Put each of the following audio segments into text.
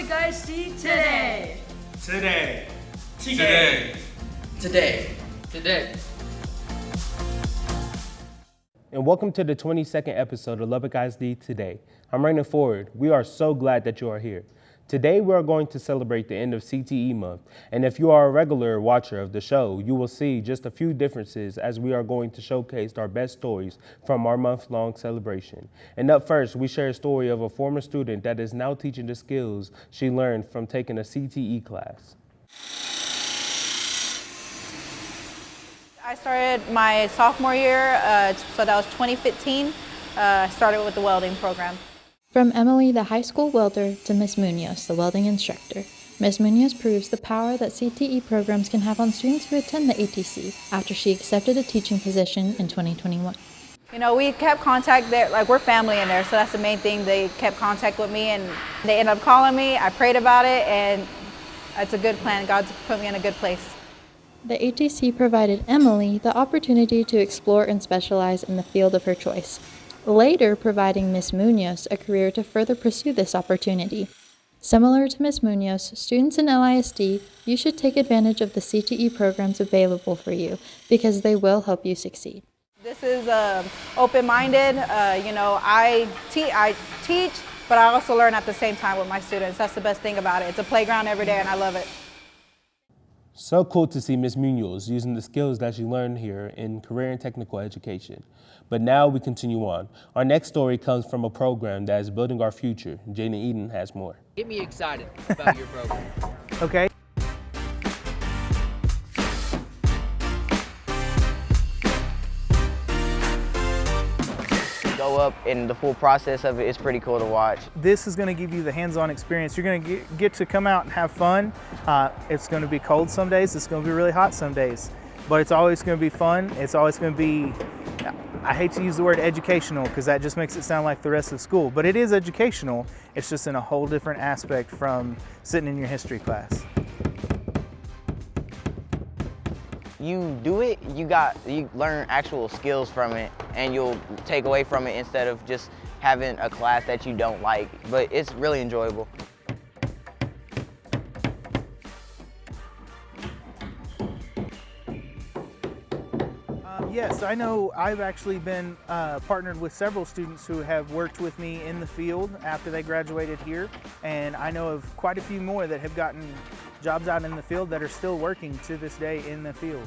Lubbock ISD Today. Today. Today. Today. Today. And welcome to the 22nd episode of Lubbock ISD Today. I'm Rainer Ford. We are so glad that you are here. Today we are going to celebrate the end of CTE month, and if you are a regular watcher of the show, you will see just a few differences as we are going to showcase our best stories from our month-long celebration. And up first, we share a story of a former student that is now teaching the skills she learned from taking a CTE class. I started my sophomore year, so that was 2015. I started with the welding program. From Emily, the high school welder, to Ms. Munoz, the welding instructor, Ms. Munoz proves the power that CTE programs can have on students who attend the ATC after she accepted a teaching position in 2021. You know, we kept contact there, like we're family in there, so that's the main thing. They kept contact with me and they ended up calling me. I prayed about it and it's a good plan. God's put me in a good place. The ATC provided Emily the opportunity to explore and specialize in the field of her choice, later providing Ms. Munoz a career to further pursue this opportunity. Similar to Ms. Munoz, students in LISD, you should take advantage of the CTE programs available for you because they will help you succeed. This is open-minded. You know, I teach, but I also learn at the same time with my students. That's the best thing about it. It's a playground every day and I love it. So cool to see Ms. Munoz using the skills that she learned here in career and technical education. But now we continue on. Our next story comes from a program that is building our future. Jaden Eden has more. Get me excited about your program. Okay. Go up and the full process of it is pretty cool to watch. This is going to give you the hands-on experience. You're going to get to come out and have fun. It's going to be cold some days. It's going to be really hot some days. But it's always going to be fun. It's always going to be, I hate to use the word educational because that just makes it sound like the rest of school. But it is educational. It's just in a whole different aspect from sitting in your history class. You do it, you learn actual skills from it and you'll take away from it instead of just having a class that you don't like, but it's really enjoyable. Yes, I know I've actually been partnered with several students who have worked with me in the field after they graduated here, and I know of quite a few more that have gotten jobs out in the field that are still working to this day in the field.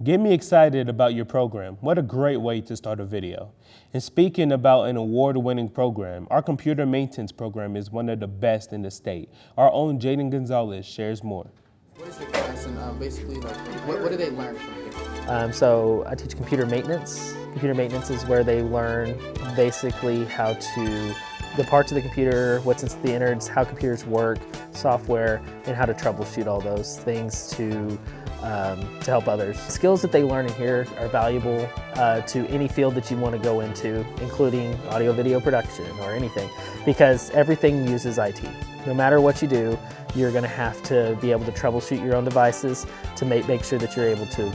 Get me excited about your program. What a great way to start a video. And speaking about an award-winning program, our computer maintenance program is one of the best in the state. Our own Jaden Gonzalez shares more. What is your class and basically like what do they learn from you? So I teach computer maintenance. Computer maintenance is where they learn basically how to, the parts of the computer, what's in the innards, how computers work, software, and how to troubleshoot all those things to help others. The skills that they learn in here are valuable to any field that you want to go into, including audio video production or anything, because everything uses IT. No matter what you do, you're going to have to be able to troubleshoot your own devices to make sure that you're able to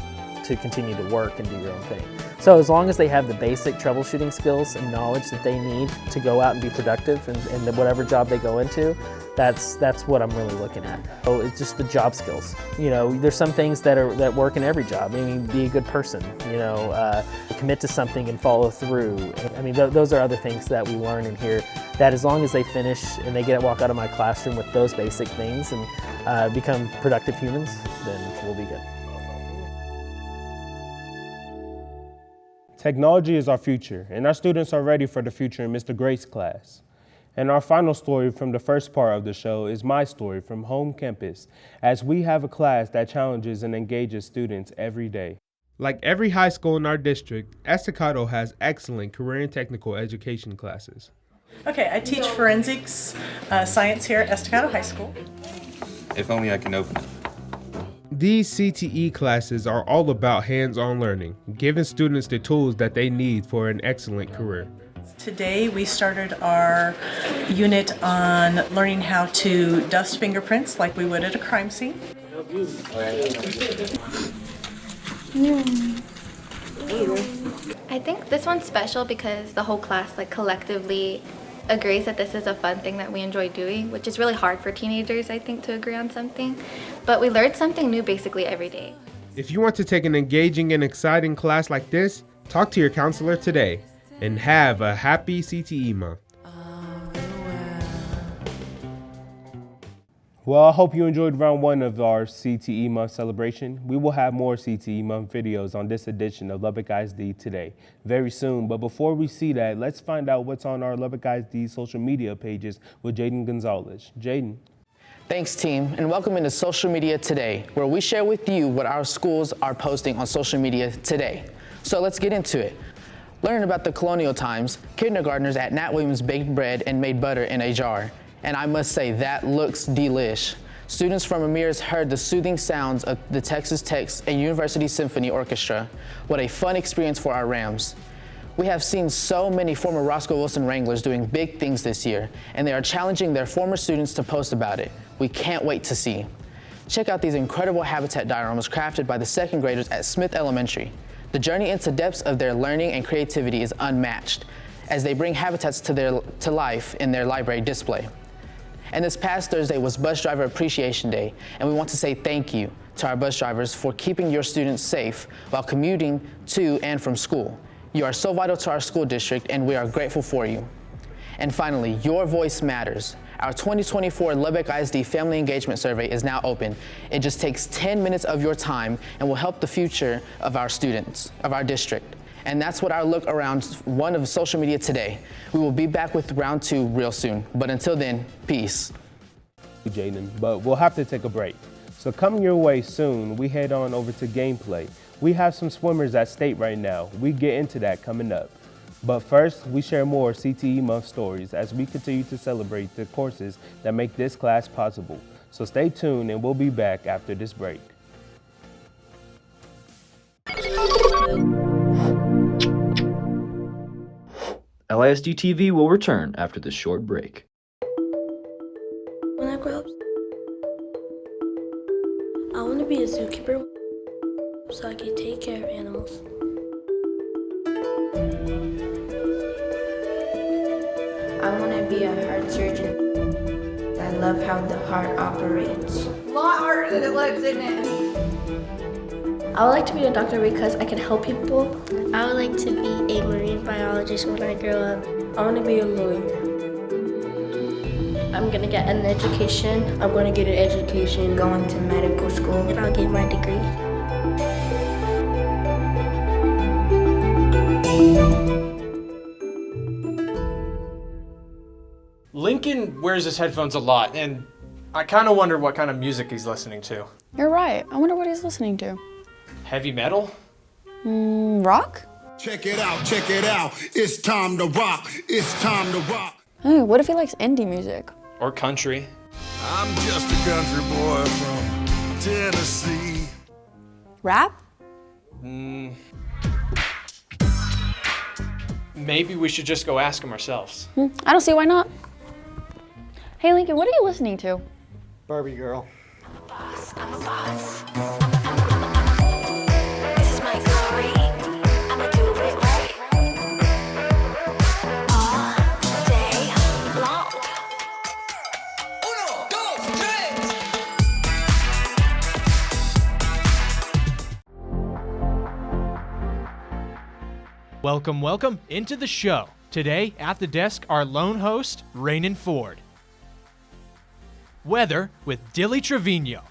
continue to work and do your own thing. So as long as they have the basic troubleshooting skills and knowledge that they need to go out and be productive in whatever job they go into, that's what I'm really looking at. So it's just the job skills. You know, there's some things that work in every job. I mean, be a good person, you know, commit to something and follow through. I mean, those are other things that we learn in here that as long as they finish and they walk out of my classroom with those basic things and become productive humans, then we'll be good. Technology is our future, and our students are ready for the future in Mr. Grace class. And our final story from the first part of the show is my story from home campus, as we have a class that challenges and engages students every day. Like every high school in our district, Estacado has excellent career and technical education classes. Okay, I teach forensics science here at Estacado High School. If only I can open it. These CTE classes are all about hands-on learning, giving students the tools that they need for an excellent career. Today we started our unit on learning how to dust fingerprints like we would at a crime scene. I think this one's special because the whole class collectively agrees that this is a fun thing that we enjoy doing, which is really hard for teenagers, I think, to agree on something. But we learn something new basically every day. If you want to take an engaging and exciting class like this, talk to your counselor today and have a happy CTE month. Well, I hope you enjoyed round 1 of our CTE month celebration. We will have more CTE month videos on this edition of Lubbock ISD Today very soon. But before we see that, let's find out what's on our Lubbock ISD social media pages with Jaden Gonzalez. Jaden. Thanks, team, and welcome into Social Media Today, where we share with you what our schools are posting on social media today. So let's get into it. Learn about the colonial times, kindergartners at Nat Williams baked bread and made butter in a jar. And I must say, that looks delish. Students from Amir's heard the soothing sounds of the Texas Tech and University Symphony Orchestra. What a fun experience for our Rams. We have seen so many former Roscoe Wilson Wranglers doing big things this year, and they are challenging their former students to post about it. We can't wait to see. Check out these incredible habitat dioramas crafted by the second graders at Smith Elementary. The journey into depths of their learning and creativity is unmatched, as they bring habitats to life in their library display. And this past Thursday was Bus Driver Appreciation Day, and we want to say thank you to our bus drivers for keeping your students safe while commuting to and from school. You are so vital to our school district, and we are grateful for you. And finally, your voice matters. Our 2024 Lubbock ISD Family Engagement Survey is now open. It just takes 10 minutes of your time and will help the future of our students, of our district. And that's what our look around 1 of social media today. We will be back with round 2 real soon. But until then, peace. Jaden, but we'll have to take a break. So coming your way soon, we head on over to gameplay. We have some swimmers at state right now. We get into that coming up. But first, we share more CTE month stories as we continue to celebrate the courses that make this class possible. So stay tuned and we'll be back after this break. LISD TV will return after this short break. When I grow up, I want to be a zookeeper so I can take care of animals. I want to be a heart surgeon. I love how the heart operates. A lot harder than it looks, isn't it? I would like to be a doctor because I can help people. I would like to be a marine biologist when I grow up. I want to be a lawyer. I'm going to get an education. I'm going to get an education. Going to medical school. And I'll get my degree. Lincoln wears his headphones a lot, and I kind of wonder what kind of music he's listening to. You're right. I wonder what he's listening to. Heavy metal? Rock? Check it out, check it out. It's time to rock. It's time to rock. Hey, what if he likes indie music? Or country. I'm just a country boy from Tennessee. Rap? Maybe we should just go ask him ourselves. I don't see why not. Hey, Lincoln, what are you listening to? Barbie Girl. I'm a boss. Welcome into the show. Today at the desk, our lone host, Rainan Ford. Weather with Dilly Trevino.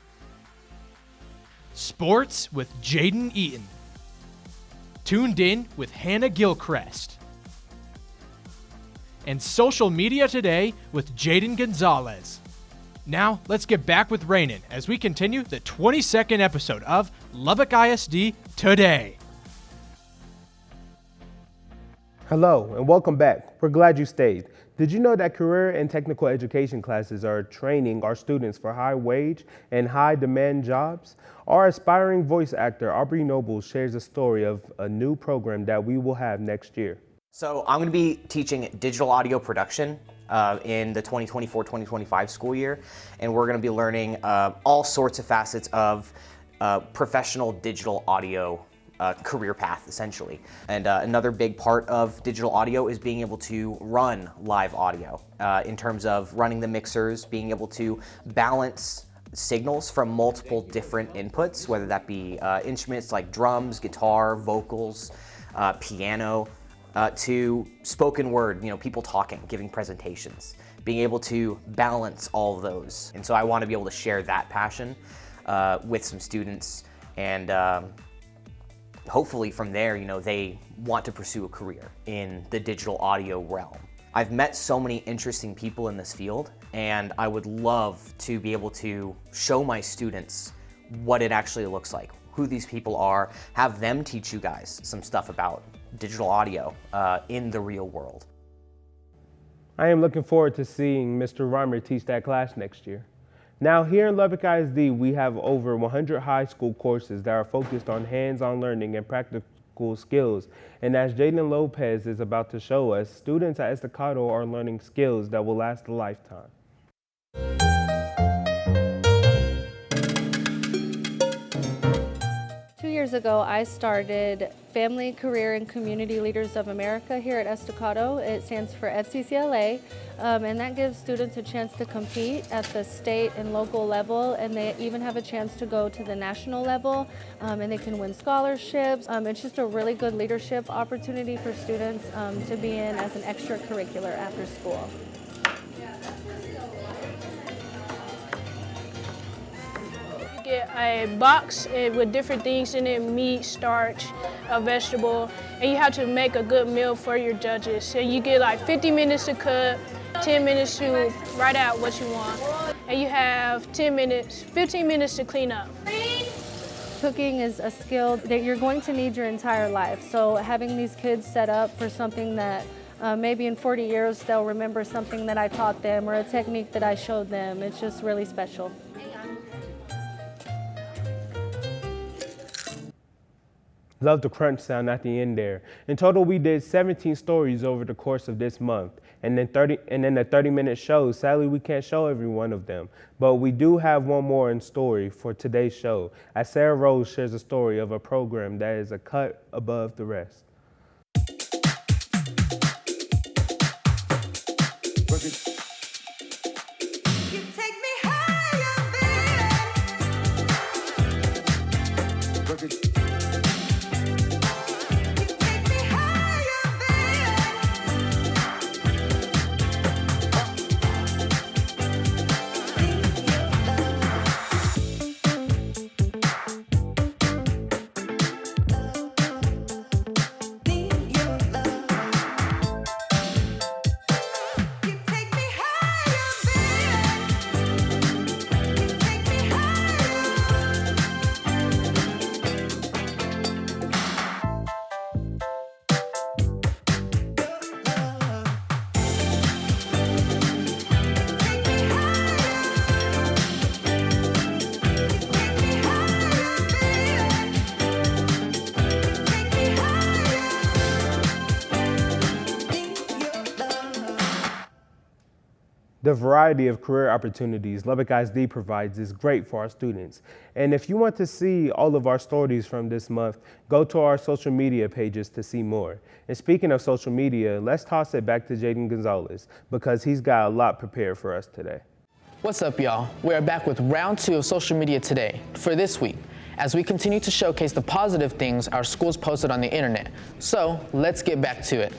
Sports with Jaden Eaton. Tuned in with Hannah Gilchrist. And social media today with Jaden Gonzalez. Now, let's get back with Rainan as we continue the 22nd episode of Lubbock ISD Today. Hello and welcome back. We're glad you stayed. Did you know that career and technical education classes are training our students for high wage and high demand jobs? Our aspiring voice actor, Aubrey Noble, shares a story of a new program that we will have next year. So I'm going to be teaching digital audio production in the 2024-2025 school year, and we're going to be learning all sorts of facets of professional digital audio career path, essentially. And another big part of digital audio is being able to run live audio in terms of running the mixers, being able to balance signals from multiple different inputs, whether that be instruments like drums, guitar, vocals, piano, to spoken word, people talking, giving presentations, being able to balance all of those. And so I want to be able to share that passion with some students, and hopefully from there, they want to pursue a career in the digital audio realm. I've met so many interesting people in this field, and I would love to be able to show my students what it actually looks like, who these people are, have them teach you guys some stuff about digital audio in the real world. I am looking forward to seeing Mr. Reimer teach that class next year. Now, here in Lubbock ISD, we have over 100 high school courses that are focused on hands-on learning and practical skills. And as Jaden Lopez is about to show us, students at Estacado are learning skills that will last a lifetime. 2 years ago, I started Family, Career, and Community Leaders of America here at Estacado. It stands for FCCLA, and that gives students a chance to compete at the state and local level, and they even have a chance to go to the national level, and they can win scholarships. It's just a really good leadership opportunity for students to be in as an extracurricular after school. Get a box with different things in it: meat, starch, a vegetable, and you have to make a good meal for your judges. So you get like 50 minutes to cook, 10 minutes to write out what you want, and you have 15 minutes to clean up. Cooking is a skill that you're going to need your entire life. So having these kids set up for something that maybe in 40 years they'll remember something that I taught them or a technique that I showed them, it's just really special. Love the crunch sound at the end there. In total, we did 17 stories over the course of this month, and then the 30-minute show. Sadly, we can't show every one of them, but we do have one more in story for today's show, as Sarah Rose shares a story of a program that is a cut above the rest. The variety of career opportunities Lubbock ISD provides is great for our students. And if you want to see all of our stories from this month, go to our social media pages to see more. And speaking of social media, let's toss it back to Jaden Gonzalez because he's got a lot prepared for us today. What's up, y'all? We are back with round 2 of Social Media Today for this week, as we continue to showcase the positive things our schools posted on the internet. So let's get back to it.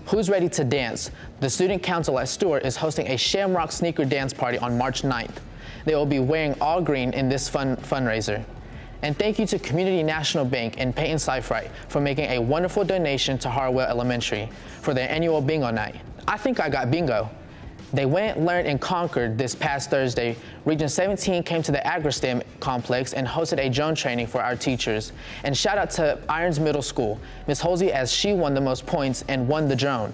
Who's ready to dance? The Student Council at Stewart is hosting a Shamrock sneaker dance party on March 9th. They will be wearing all green in this fundraiser. And thank you to Community National Bank and Peyton Seifright for making a wonderful donation to Harwell Elementary for their annual bingo night. I think I got bingo. They went, learned, and conquered this past Thursday. Region 17 came to the AgriSTEM complex and hosted a drone training for our teachers. And shout out to Irons Middle School, Ms. Holsey, as she won the most points and won the drone.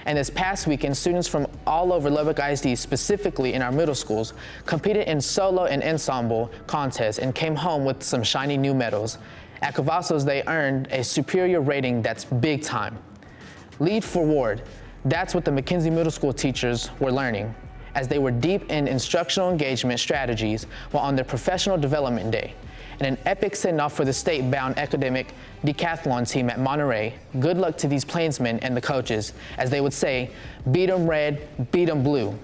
And this past weekend, students from all over Lubbock ISD, specifically in our middle schools, competed in solo and ensemble contests and came home with some shiny new medals. At Cavazos, they earned a superior rating that's big time. Lead forward. That's what the McKenzie Middle School teachers were learning, as they were deep in instructional engagement strategies while on their professional development day. and an epic send-off for the state-bound academic decathlon team at Monterey. Good luck to these Plainsmen and the coaches. As they would say, beat 'em red, beat 'em blue.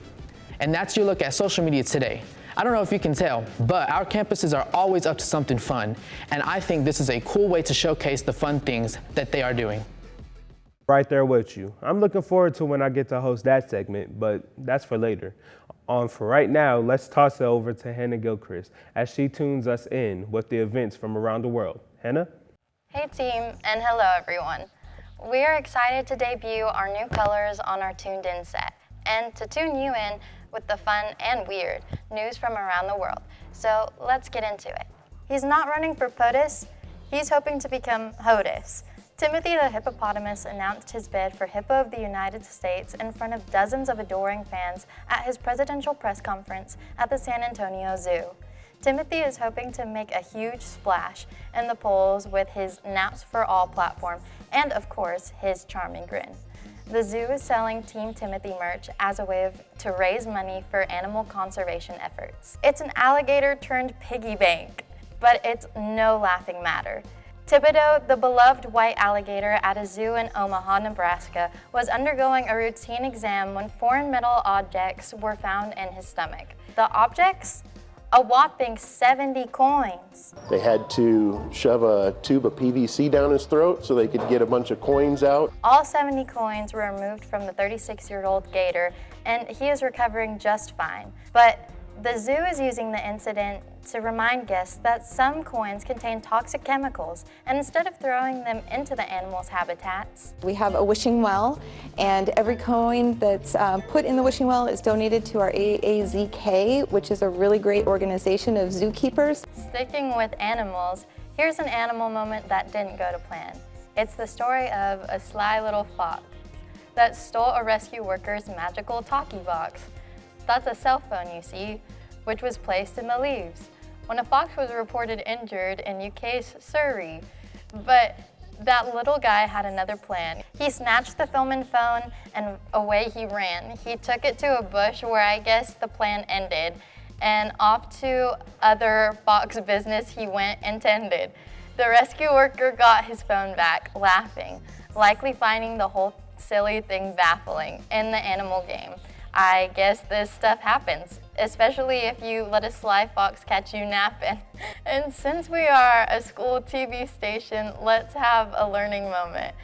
And that's your look at social media today. I don't know if you can tell, but our campuses are always up to something fun, and I think this is a cool way to showcase the fun things that they are doing. Right there with you. I'm looking forward to when I get to host that segment, but that's for later. For right now, let's toss it over to Hannah Gilchrist as she tunes us in with the events from around the world. Hannah? Hey team, and hello everyone. We are excited to debut our new colors on our Tuned In set, and to tune you in with the fun and weird news from around the world. So let's get into it. He's not running for POTUS, he's hoping to become HOTUS. Timothy the hippopotamus announced his bid for Hippo of the United States in front of dozens of adoring fans at his presidential press conference at the San Antonio Zoo. Timothy is hoping to make a huge splash in the polls with his Naps for All platform and, of course, his charming grin. The zoo is selling Team Timothy merch as a way to raise money for animal conservation efforts. It's an alligator turned piggy bank, but it's no laughing matter. Thibodeau, the beloved white alligator at a zoo in Omaha, Nebraska, was undergoing a routine exam when foreign metal objects were found in his stomach. The objects? A whopping 70 coins. They had to shove a tube of PVC down his throat so they could get a bunch of coins out. All 70 coins were removed from the 36-year-old gator, and he is recovering just fine. But the zoo is using the incident to remind guests that some coins contain toxic chemicals, and instead of throwing them into the animals' habitats. We have a wishing well, and every coin that's put in the wishing well is donated to our AAZK, which is a really great organization of zookeepers. Sticking with animals, here's an animal moment that didn't go to plan. It's the story of a sly little fox that stole a rescue worker's magical talkie box. That's a cell phone, you see, which was placed in the leaves when a fox was reported injured in UK's Surrey. But that little guy had another plan. He snatched the film and phone and away he ran. He took it to a bush where I guess the plan ended, and off to other fox business he went intended. The rescue worker got his phone back, laughing, likely finding the whole silly thing baffling in the animal game. I guess this stuff happens, especially if you let a sly fox catch you napping. And since we are a school TV station, let's have a learning moment,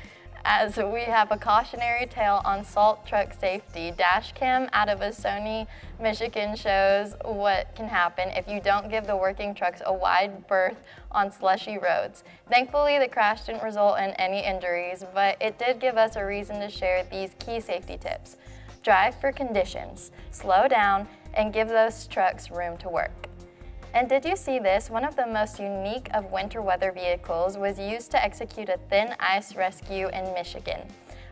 as we have a cautionary tale on salt truck safety. Dash cam out of a Sony, Michigan shows what can happen if you don't give the working trucks a wide berth on slushy roads. Thankfully, the crash didn't result in any injuries, but it did give us a reason to share these key safety tips. Drive for conditions, slow down, and give those trucks room to work. And did you see this? One of the most unique of winter weather vehicles was used to execute a thin ice rescue in Michigan.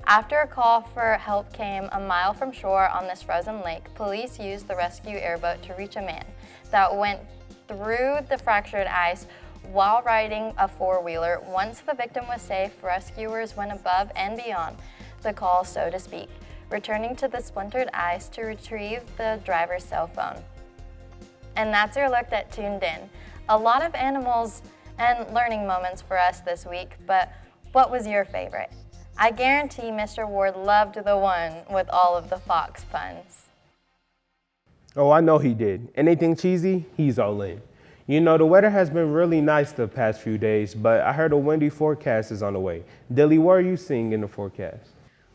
After a call for help came a mile from shore on this frozen lake, police used the rescue airboat to reach a man that went through the fractured ice while riding a four-wheeler. Once the victim was safe, rescuers went above and beyond the call, so to speak, returning to the splintered ice to retrieve the driver's cell phone. And that's your look at Tuned In. A lot of animals and learning moments for us this week, but what was your favorite? I guarantee Mr. Ward loved the one with all of the fox puns. Oh, I know he did. Anything cheesy, he's all in. You know, the weather has been really nice the past few days, but I heard a windy forecast is on the way. Dilly, what are you seeing in the forecast?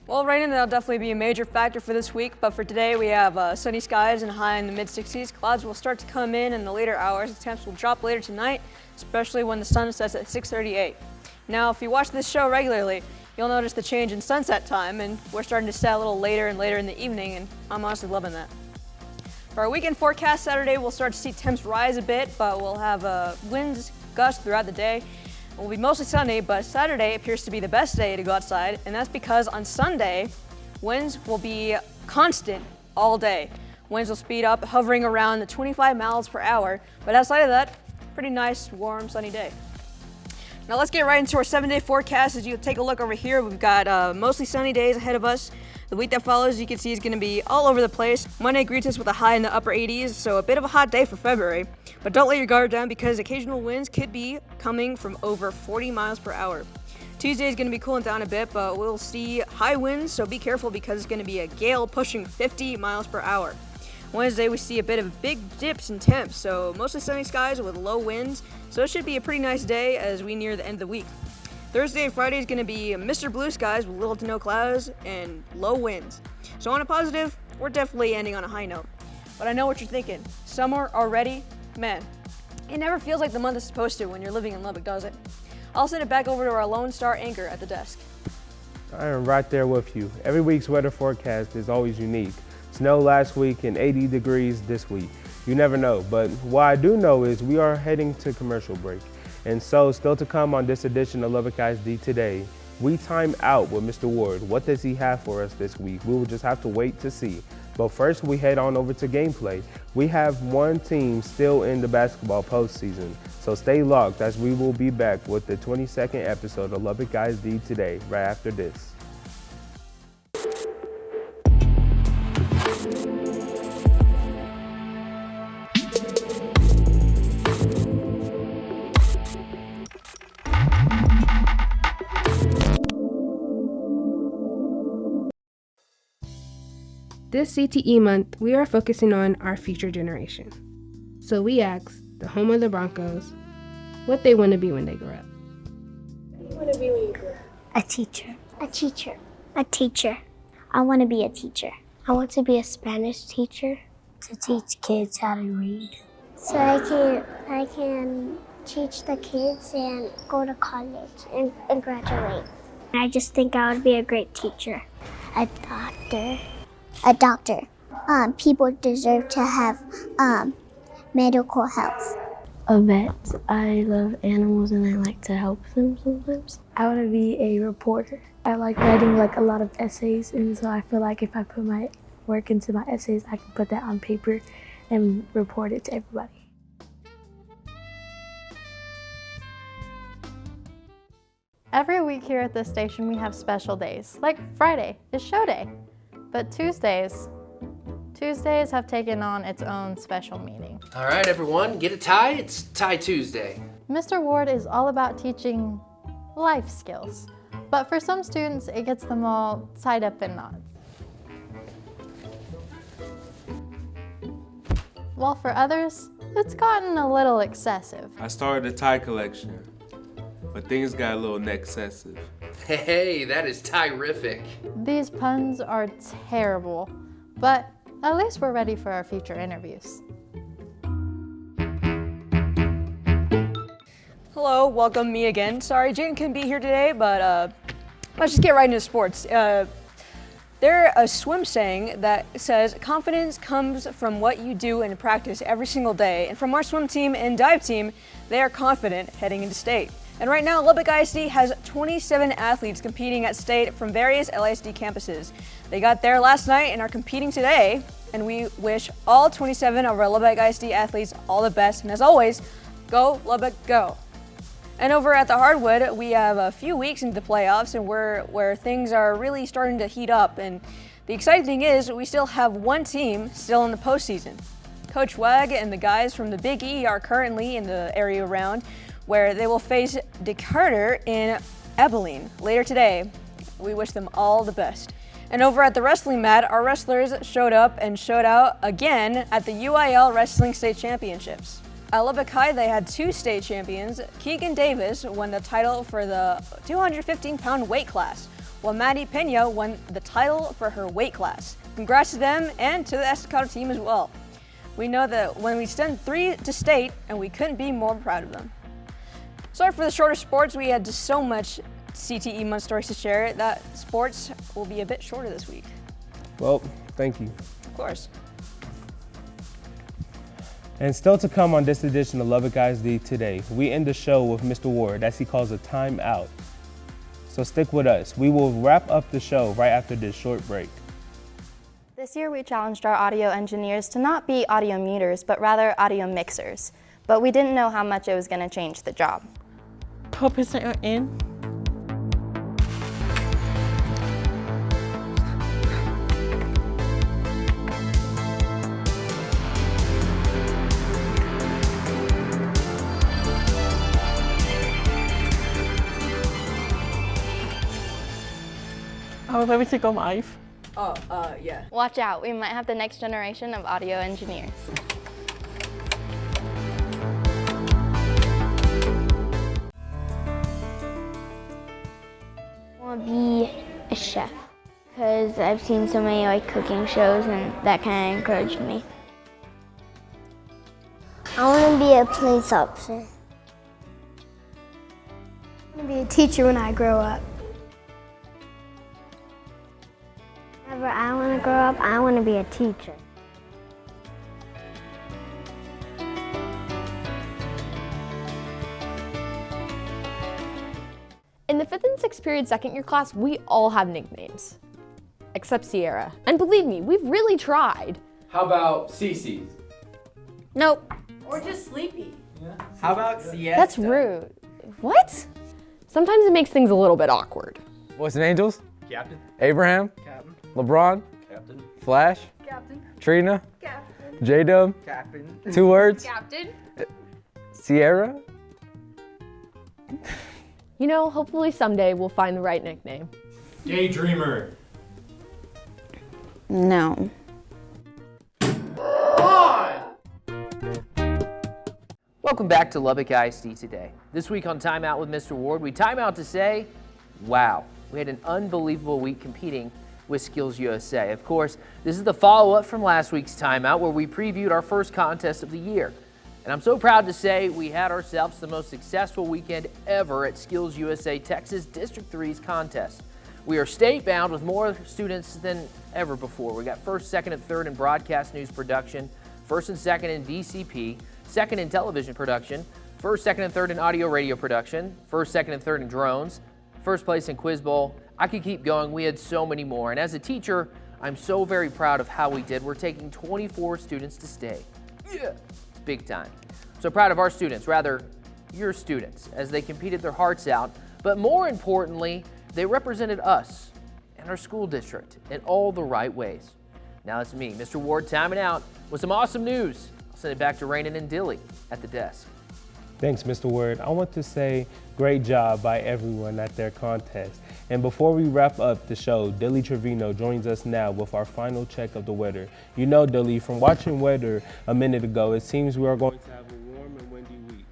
Well, raining, that'll definitely be a major factor for this week, but for today we have sunny skies and high in the mid-60s. Clouds will start to come in the later hours. The temps will drop later tonight, especially when the sun sets at 6:38. Now, if you watch this show regularly, you'll notice the change in sunset time, and we're starting to set a little later and later in the evening, and I'm honestly loving that. For our weekend forecast, Saturday we'll start to see temps rise a bit, but we'll have winds, gusts throughout the day. It will be mostly sunny, but Saturday appears to be the best day to go outside, and that's because on Sunday, winds will be constant all day. Winds will speed up, hovering around the 25 miles per hour, but outside of that, pretty nice, warm, sunny day. Now let's get right into our 7-day forecast. As you take a look over here, we've got mostly sunny days ahead of us. The week that follows, you can see, is going to be all over the place. Monday greets us with a high in the upper 80s, so a bit of a hot day for February. But don't let your guard down because occasional winds could be coming from over 40 miles per hour. Tuesday is going to be cooling down a bit, but we'll see high winds, so be careful because it's going to be a gale pushing 50 miles per hour. Wednesday, we see a bit of big dips in temps, so mostly sunny skies with low winds, so it should be a pretty nice day as we near the end of the week. Thursday and Friday is going to be Mr. Blue skies with little to no clouds and low winds. So on a positive, we're definitely ending on a high note. But I know what you're thinking. Summer already? Man, it never feels like the month is supposed to when you're living in Lubbock, does it? I'll send it back over to our Lone Star anchor at the desk. I am right there with you. Every week's weather forecast is always unique. Snow last week and 80 degrees this week. You never know, but what I do know is we are heading to commercial break. And so, still to come on this edition of Lubbock ISD Today, we time out with Mr. Ward. What does he have for us this week? We will just have to wait to see. But first, we head on over to gameplay. We have one team still in the basketball postseason, so stay locked as we will be back with the 22nd episode of Lubbock ISD Today right after this. This CTE month, we are focusing on our future generation. So we asked the home of the Broncos what they want to be when they grow up. What do you want to be when you grow up? A teacher. A teacher. A teacher. I want to be a teacher. I want to be a Spanish teacher. To teach kids how to read. So I can teach the kids and go to college and graduate. I just think I would be a great teacher. A doctor. A doctor. People deserve to have medical health. A vet. I love animals and I like to help them sometimes. I want to be a reporter. I like writing a lot of essays, and so I feel like if I put my work into my essays, I can put that on paper and report it to everybody. Every week here at this station we have special days, like Friday is show day. But Tuesdays have taken on its own special meaning. All right, everyone, get a tie. It's Tie Tuesday. Mr. Ward is all about teaching life skills, but for some students, it gets them all tied up in knots. While for others, it's gotten a little excessive. I started a tie collection, but things got a little excessive. Hey, that is terrific. These puns are terrible, but at least we're ready for our future interviews. Hello, welcome me again. Sorry, Jaden couldn't be here today, but let's just get right into sports. There's a swim saying that says, confidence comes from what you do in practice every single day. And from our swim team and dive team, they are confident heading into state. And right now, Lubbock ISD has 27 athletes competing at state from various LISD campuses. They got there last night and are competing today, and we wish all 27 of our Lubbock ISD athletes all the best. And as always, go Lubbock, go. And over at the Hardwood, we have a few weeks into the playoffs and where things are really starting to heat up. And the exciting thing is we still have one team still in the postseason. Coach Wag and the guys from the Big E are currently in the area round, where they will face Decatur in Abilene later today. We wish them all the best. And over at the wrestling mat, our wrestlers showed up and showed out again at the UIL Wrestling State Championships. At Lubbock High, they had two state champions. Keegan Davis won the title for the 215-pound weight class, while Maddie Pena won the title for her weight class. Congrats to them and to the Estacado team as well. We know that when we sent 3 to state, and we couldn't be more proud of them. Sorry for the shorter sports. We had just so much CTE month stories to share that sports will be a bit shorter this week. Well, thank you. Of course. And still to come on this edition of Lubbock ISD Today, we end the show with Mr. Ward, as he calls a timeout. So stick with us. We will wrap up the show right after this short break. This year we challenged our audio engineers to not be audio muters, but rather audio mixers. But we didn't know how much it was going to change the job. 12% in. will everything go live? Yeah. Watch out, we might have the next generation of audio engineers. I want to be a chef because I've seen so many like cooking shows and that kind of encouraged me. I want to be a police officer. I want to be a teacher when I grow up. Whenever I want to grow up, I want to be a teacher. In the 5th and 6th period second year class, we all have nicknames. Except Sierra. And believe me, we've really tried. How about Cece's? Nope. Or just sleepy. How about siesta? That's rude. What? Sometimes it makes things a little bit awkward. Boys and Angels? Captain. Abraham? Captain. LeBron? Captain. Flash? Captain. Trina? Captain. J-Dub? Captain. 2 words? Captain. Sierra? You know, hopefully someday we'll find the right nickname. Daydreamer. No. Welcome back to Lubbock ISD Today. This week on Time Out with Mr. Ward, we time out to say, wow, we had an unbelievable week competing with Skills USA. Of course, this is the follow-up from last week's Time Out where we previewed our first contest of the year. And I'm so proud to say we had ourselves the most successful weekend ever at Skills USA Texas District 3's contest. We are state-bound with more students than ever before. We got first, second, and third in broadcast news production, first and second in DCP, second in television production, first, second, and third in audio radio production, first, second, and third in drones, first place in Quiz Bowl. I could keep going. We had so many more. And as a teacher, I'm so very proud of how we did. We're taking 24 students to state. Yeah, it's big time. I'm so proud of our students, rather your students, as they competed their hearts out. But more importantly, they represented us and our school district in all the right ways. Now it's me, Mr. Ward, timing out with some awesome news. I'll send it back to Rainin and Dilly at the desk. Thanks, Mr. Word. I want to say great job by everyone at their contest. And before we wrap up the show, Dilly Trevino joins us now with our final check of the weather. You know, Dilly, from watching weather a minute ago, it seems we are going to have a warm and windy week.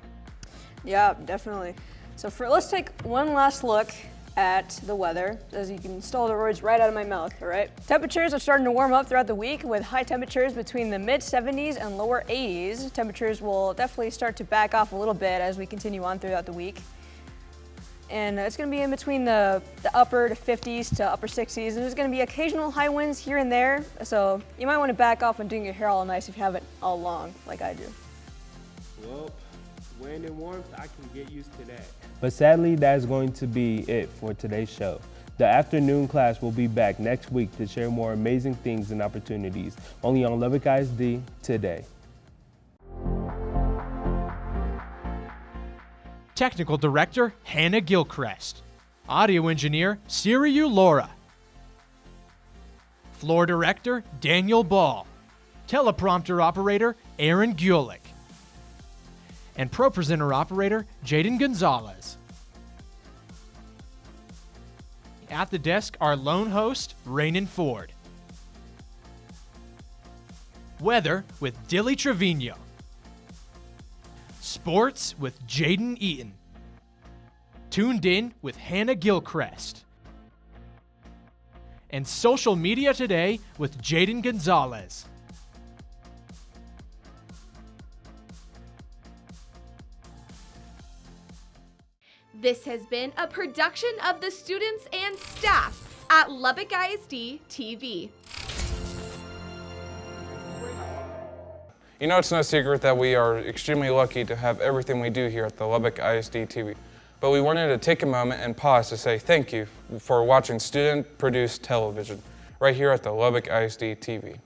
Yeah, definitely. So let's take one last look at the weather, as you can stole the words right out of my mouth, all right? Temperatures are starting to warm up throughout the week with high temperatures between the mid 70s and lower 80s. Temperatures will definitely start to back off a little bit as we continue on throughout the week. And it's going to be in between the upper to 50s to upper 60s. And there's going to be occasional high winds here and there. So you might want to back off when doing your hair all nice if you have it all long, like I do. Well, wind and warmth, I can get used to that. But sadly, that's going to be it for today's show. The afternoon class will be back next week to share more amazing things and opportunities, only on Lubbock ISD Today. Technical Director, Hannah Gilchrist. Audio Engineer, Siriu Laura. Floor Director, Daniel Ball. Teleprompter Operator, Aaron Gulick. And ProPresenter Operator, Jaden Gonzalez. At the desk, our lone host, Rainin Ford. Weather with Dilly Trevino. Sports with Jaden Eaton. Tuned in with Hannah Gilchrist. And social media today with Jaden Gonzalez. This has been a production of the students and staff at Lubbock ISD TV. You know, it's no secret that we are extremely lucky to have everything we do here at the Lubbock ISD TV. But we wanted to take a moment and pause to say thank you for watching student-produced television right here at the Lubbock ISD TV.